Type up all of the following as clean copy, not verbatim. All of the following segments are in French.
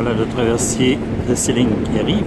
Voilà le traversier de Céline qui arrive.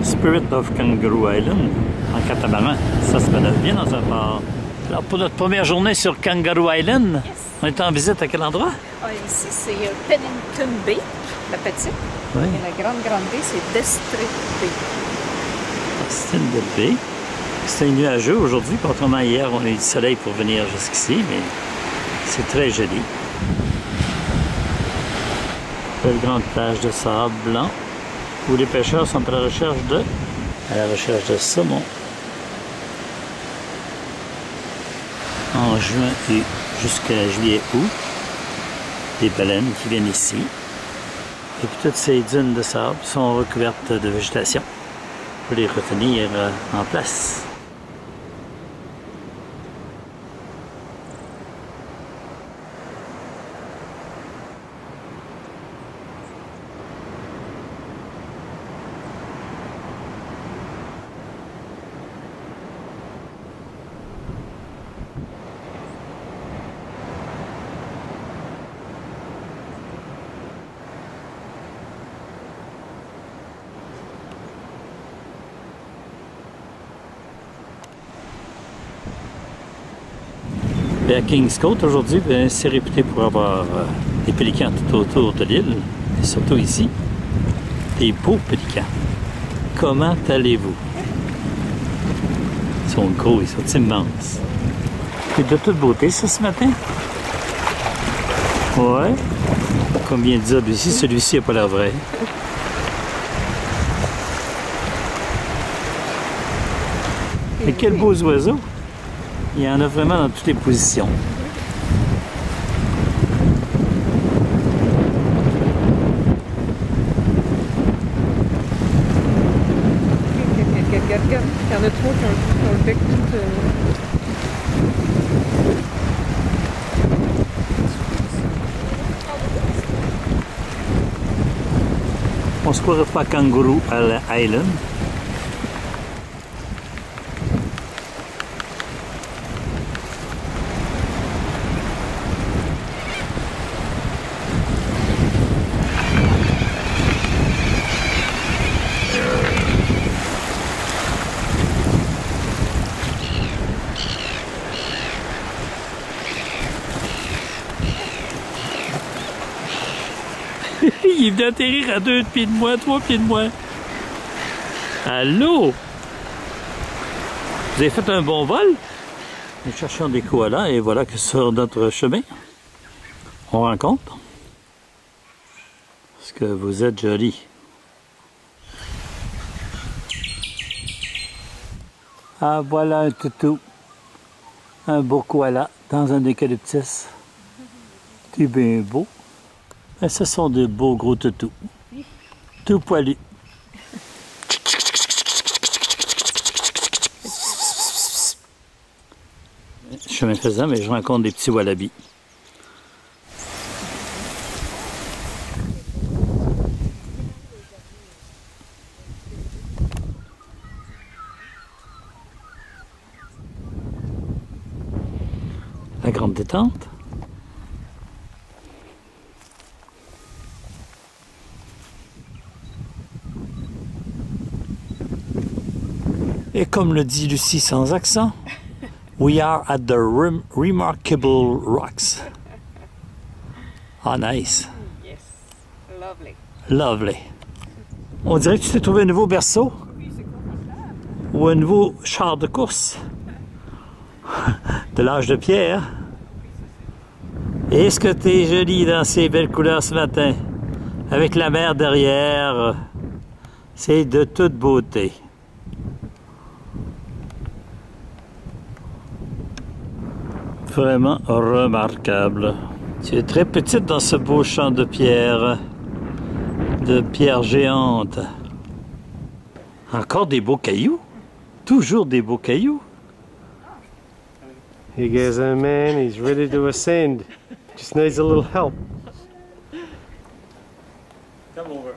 Spirit of Kangaroo Island en catamaran. Ça se balade bien dans un port. Alors pour notre première journée sur Kangaroo Island, on est en visite à quel endroit? Ah, ici, c'est Pennington Bay, la petite. Oui. Et la grande baie, c'est District Bay. C'est une belle baie. C'est nuageux aujourd'hui, contrairement à hier, on a eu du soleil pour venir jusqu'ici, mais c'est très joli. Belle grande plage de sable blanc où les pêcheurs sont à la recherche de saumon. En juin et jusqu'à juillet-août, des baleines qui viennent ici. Et puis toutes ces dunes de sable sont recouvertes de végétation pour les retenir en place. Et à Kings Coast aujourd'hui, c'est réputé pour avoir des pélicans tout autour de l'île, et surtout ici, des beaux pélicans. Comment allez-vous? Ils sont gros, ils sont immenses. C'est de toute beauté ça ce matin? Ouais. Combien de diable ici? Celui-ci n'a pas l'air vrai. Mais quels beaux oiseaux! Il y en a vraiment dans toutes les positions. Regarde, il y en a trop qui ont le bec tout... On se croirait pas à Kangaroo Island. Il est venu atterrir à 2 pieds de moi, 3 pieds de moi. Allô? Vous avez fait un bon vol? Nous cherchons des koalas et voilà que sur notre chemin, on rencontre. Parce que vous êtes jolis. Ah, voilà un toutou. Un beau koala dans un eucalyptus. C'est bien beau. Et ce sont de beaux gros toutous. Tout poilus. Chemin faisant, mais je rencontre des petits wallabies. La grande détente. Et comme le dit Lucie sans accent, we are at the Remarkable Rocks. Ah, nice. Yes, lovely. Lovely. On dirait que tu t'es trouvé un nouveau berceau. Oui, c'est confortable. Ou un nouveau char de course. De l'âge de pierre. Est-ce que tu es jolie dans ces belles couleurs ce matin? Avec la mer derrière. C'est de toute beauté. Vraiment remarquable. Tu es très petite dans ce beau champ de pierre géantes. Encore des beaux cailloux. Toujours des beaux cailloux. Here goes our man, he's ready to ascend. Just needs a little help. Come over.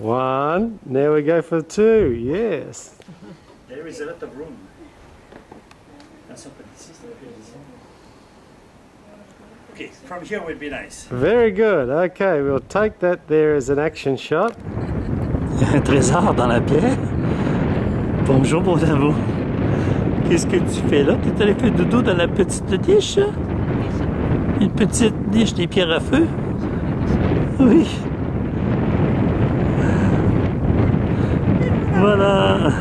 1, now we go for 2, yes. There is a lot of room. Attention, pas d'ici, c'est la pire d'ici. Ok, Okay, from here would be nice. Very good. Okay, we'll take that there as an action shot. Il y a un trésor dans la pierre. Bonjour, mon amour. Qu'est-ce que tu fais là? Tu es allé faire dodo dans la petite niche? Une petite niche des pierres à feu? Oui. Voilà.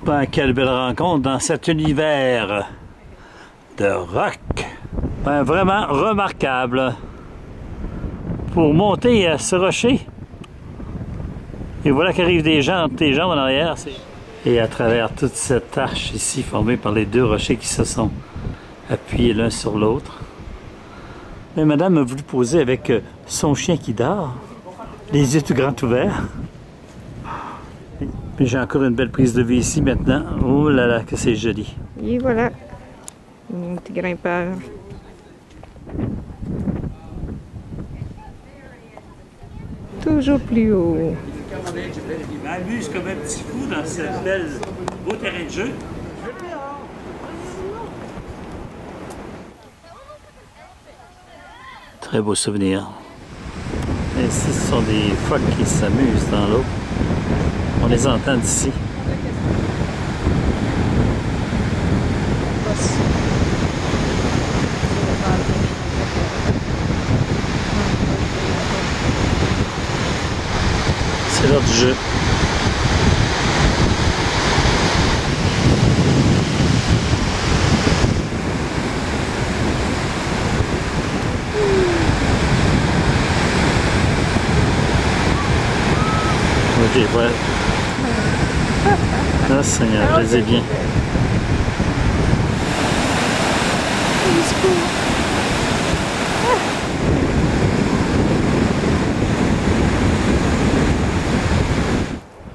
Ben, quelle belle rencontre dans cet univers de rock. Ben, vraiment remarquable. Pour monter à ce rocher. Et voilà qu'arrivent des gens entre tes jambes en arrière. Et à travers toute cette arche ici, formée par les deux rochers qui se sont appuyés l'un sur l'autre. Mais madame a voulu poser avec son chien qui dort, les yeux tout grands ouverts. Mais j'ai encore une belle prise de vue ici maintenant. Oh là là, que c'est joli. Et voilà, mon petit grimpeur. Toujours plus haut. Il m'amuse comme un petit fou dans ce beau terrain de jeu. Très beau souvenir. Ici, ce sont des phoques qui s'amusent dans l'eau. On les entend d'ici. C'est l'heure du jeu. Ok, voilà. Ah Seigneur, je les ai bien.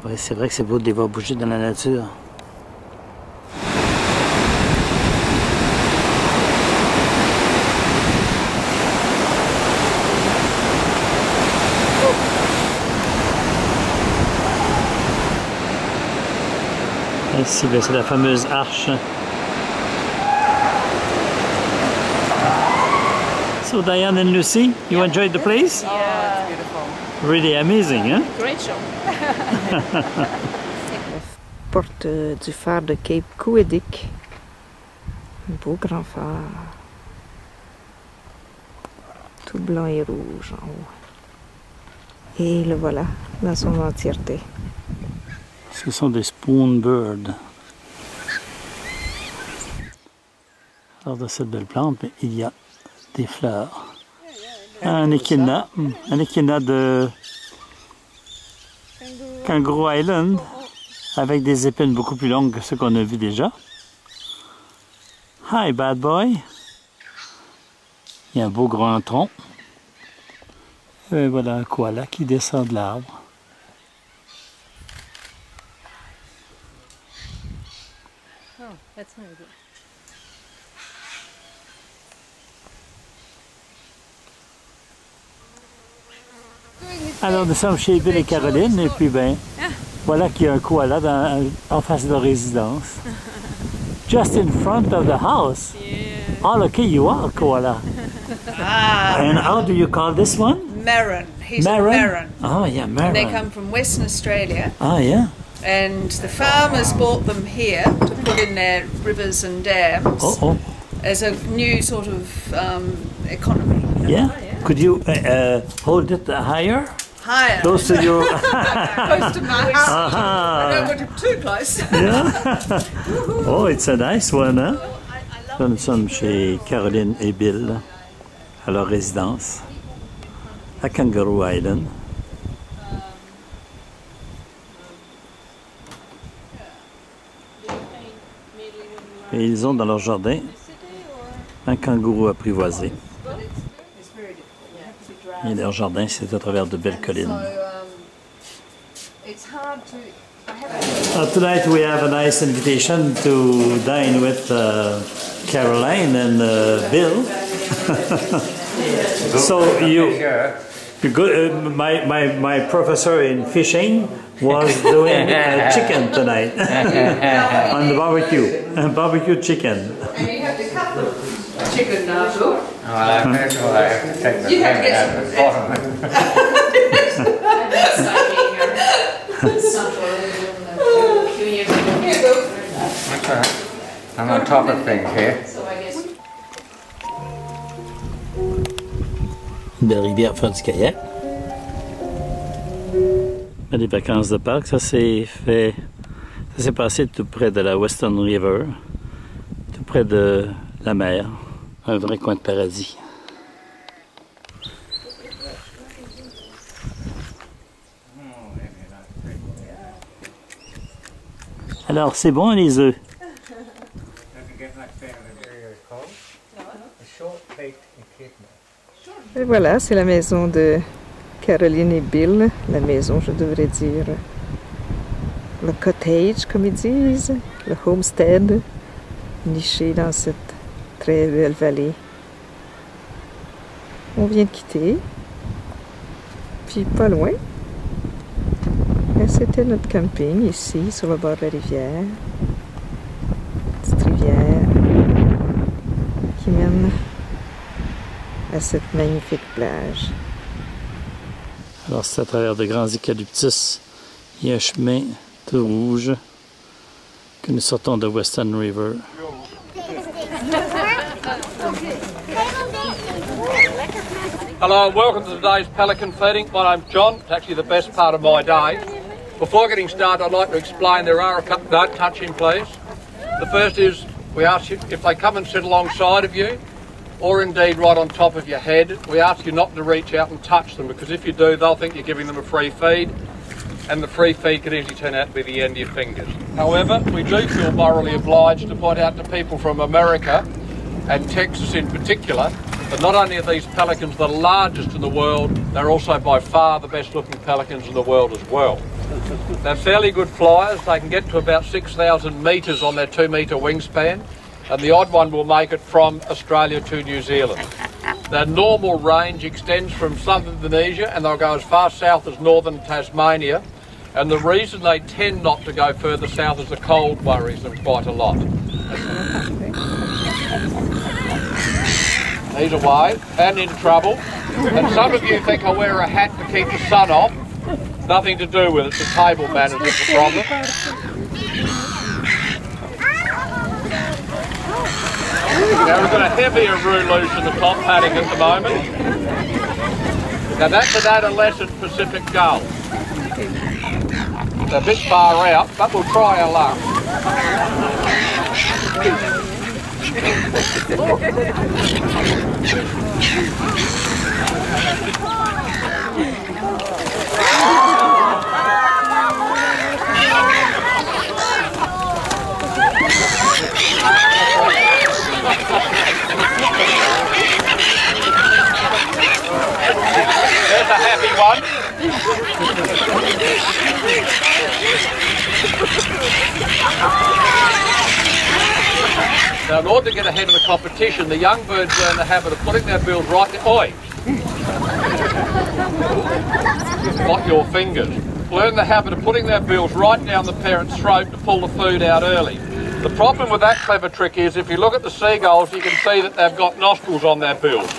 Oui, c'est vrai que c'est beau de les voir bouger dans la nature. Ici, c'est la fameuse arche. So Diane and Lucy, you enjoyed the place? Yeah, it's beautiful. Really amazing, hein? Great show. Porte du phare de Cape Couedic. Un beau grand phare. Tout blanc et rouge en haut. Et le voilà, dans son entièreté. Ce sont des spoonbirds. Alors de cette belle plante, mais il y a des fleurs. Un echidna de Kangaroo Island, avec des épines beaucoup plus longues que ce qu'on a vu déjà. Hi bad boy. Il y a un beau grand tronc. Et voilà un koala qui descend de l'arbre. That's not good. Alors nous sommes chez Bill et Caroline et puis ben voilà qu'il y a un koala en face de la résidence. Just in front of the house. Yeah. Oh, look, you are a koala. And how do you call this one? Maron. He's Maron? a Maron. Oh yeah, Maron. They come from Western Australia, Oh yeah. and the farmers bought them here to put in their rivers and dams Oh. as a new sort of economy. Yeah. Could you hold it higher? Higher. Close to your... Close to my house. I don't Ah, want it too close. yeah. Oh, it's a nice one, hein? Là, nous sommes chez Caroline et Bill, à leur résidence, à Kangaroo Island. Et ils ont dans leur jardin un kangourou apprivoisé. Et leur jardin, c'est à travers de belles collines. Tonight we have a nice invitation to dine with Caroline and Bill. So you go, my professor in fishing was doing chicken tonight on the barbecue. Barbecue chicken. And you have to cut the chicken now, too. Well, first of all, I have to take the You have to head get out of the bottom. Here you go. That's all right. I'm on top of things here. Une belle rivière faire du kayak. Les vacances de Pâques, ça s'est passé tout près de la Western River, tout près de la mer, un vrai coin de paradis. Alors, c'est bon les œufs? Et voilà, c'est la maison de Caroline et Bill. La maison, je devrais dire. Le cottage, comme ils disent. Le homestead. Niché dans cette très belle vallée. On vient de quitter. Puis pas loin. C'était notre camping ici, sur le bord de la rivière. Petite rivière qui mène à cette magnifique plage. Alors c'est à travers de grands eucalyptus. Il y a un chemin tout rouge que nous sortons de Western River. Hello and welcome to today's pelican feeding. My name's John. It's actually the best part of my day. Before getting started, I'd like to explain there are a couple. Don't touch him, please. The first is we ask you if they come and sit alongside of you, or indeed right on top of your head, we ask you not to reach out and touch them, because if you do, they'll think you're giving them a free feed, and the free feed could easily turn out to be the end of your fingers. However, we do feel morally obliged to point out to people from America, and Texas in particular, that not only are these pelicans the largest in the world, they're also by far the best looking pelicans in the world as well. They're fairly good flyers. They can get to about 6,000 metres on their 2-metre wingspan, and the odd one will make it from Australia to New Zealand. Their normal range extends from southern Indonesia, and they'll go as far south as northern Tasmania, and the reason they tend not to go further south is the cold worries them quite a lot. He's away and in trouble, and some of you think I wear a hat to keep the sun off. Nothing to do with it, the table manners is the problem. Now we've got a heavier roux loose in the top paddock at the moment. Now that's an adolescent Pacific gull. It's a bit far out, but we'll try our luck. There's a happy one. Now, in order to get ahead of the competition, the young birds learn the habit of putting their bills right down. Oi! Not your fingers. Learn the habit of putting their bills right down the parent's throat to pull the food out early. The problem with that clever trick is if you look at the seagulls, you can see that they've got nostrils on their bills.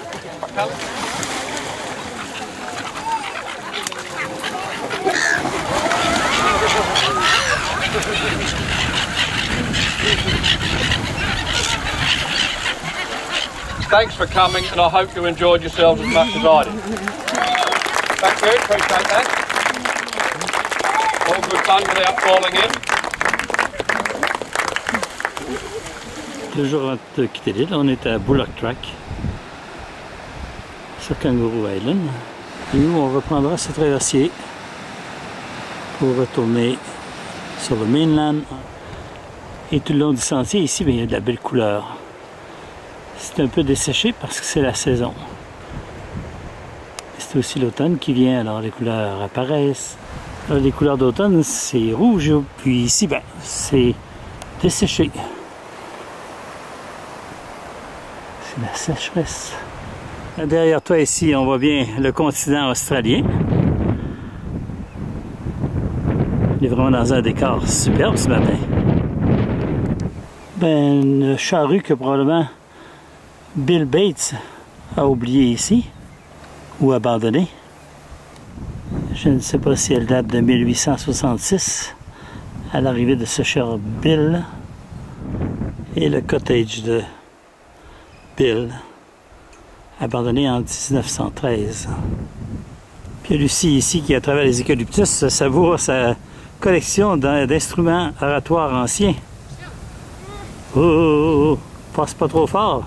Thanks for coming, and I hope you enjoyed yourselves as much as I did. Thank you, appreciate that. All good fun without falling in. 2 jours avant de quitter l'île, on est à Bullock Track, sur Kangaroo Island. Et nous, on reprendra ce traversier pour retourner sur le mainland. Et tout le long du sentier, ici, bien, il y a de la belle couleur. C'est un peu desséché parce que c'est la saison. C'est aussi l'automne qui vient, alors les couleurs apparaissent. Alors, les couleurs d'automne, c'est rouge, puis ici, ben, c'est desséché. C'est la sécheresse. Derrière toi ici, on voit bien le continent australien. est vraiment dans un décor superbe ce matin. Ben, une charrue que probablement Bill Bates a oublié ici, ou abandonné. Je ne sais pas si elle date de 1866, à l'arrivée de ce cher Bill, et le cottage de Bill, abandonné en 1913. Puis Lucie ici, qui à travers les eucalyptus savoure sa collection d'instruments oratoires anciens. Oh, passe pas trop fort.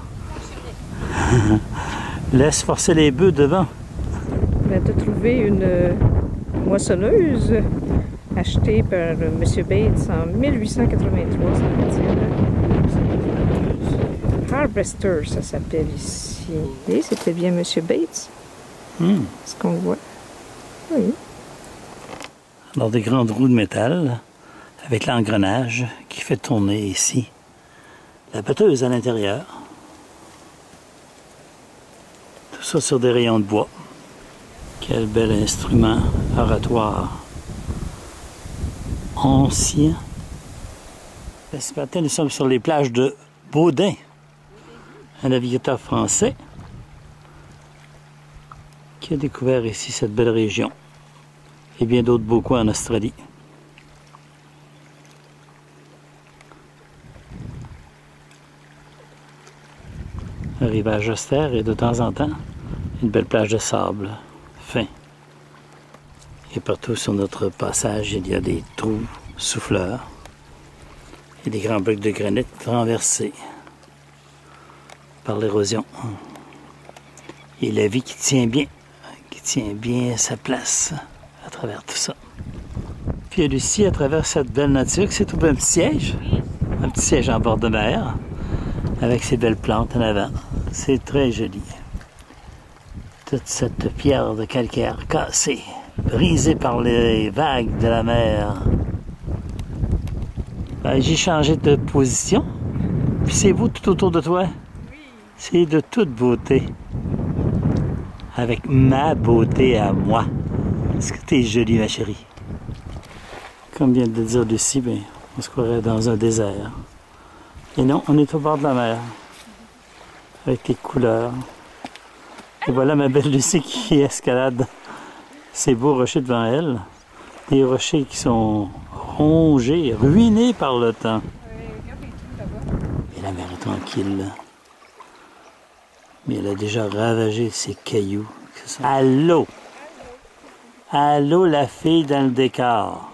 Laisse forcer les bœufs devant. On a trouvé une moissonneuse achetée par M. Bates en 1883, semble-t-il. Harvester, ça s'appelle ici. Et c'était bien M. Bates. Ce qu'on voit. Oui. Alors des grandes roues de métal avec l'engrenage qui fait tourner ici la batteuse à l'intérieur. Tout ça sur des rayons de bois. Quel bel instrument oratoire ancien. Ce matin, nous sommes sur les plages de Baudin, un navigateur français qui a découvert ici cette belle région et bien d'autres beaux coins en Australie. Un rivage austère et de temps en temps une belle plage de sable fin. Et partout sur notre passage, il y a des trous souffleurs et des grands blocs de granit renversés par l'érosion. Et la vie qui tient bien sa place à travers tout ça. Puis Lucie, à travers cette belle nature, qui s'est trouvé un petit siège en bord de mer, avec ses belles plantes en avant. C'est très joli. Toute cette pierre de calcaire cassée, brisée par les vagues de la mer. Ben, j'ai changé de position. Puis c'est beau tout autour de toi. C'est de toute beauté. Avec ma beauté à moi. Est-ce que t'es jolie, ma chérie? Comme vient de le dire Lucie, ben, on se croirait dans un désert. Et non, on est au bord de la mer. Avec les couleurs. Et voilà ma belle Lucie qui escalade ces beaux rochers devant elle. Des rochers qui sont rongés, ruinés par le temps. Et la mer est tranquille. Mais elle a déjà ravagé ces cailloux. Allô? Allô, la fille dans le décor.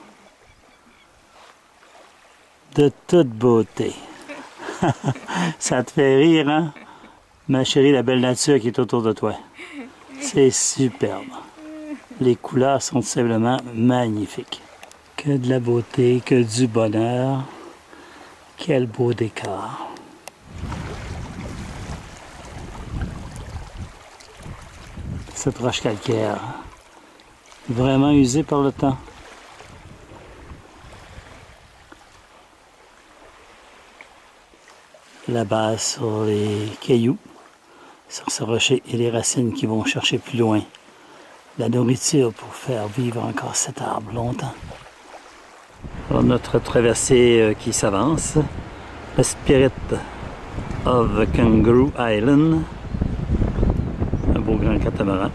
De toute beauté. Ça te fait rire, hein? Ma chérie, la belle nature qui est autour de toi. C'est superbe. Les couleurs sont simplement magnifiques. Que de la beauté, que du bonheur. Quel beau décor. Cette roche calcaire, vraiment usée par le temps. La base sur les cailloux, sur ce rocher et les racines qui vont chercher plus loin la nourriture pour faire vivre encore cet arbre longtemps. Alors, notre traversée qui s'avance, le Spirit of Kangaroo Island, un beau grand catamaran.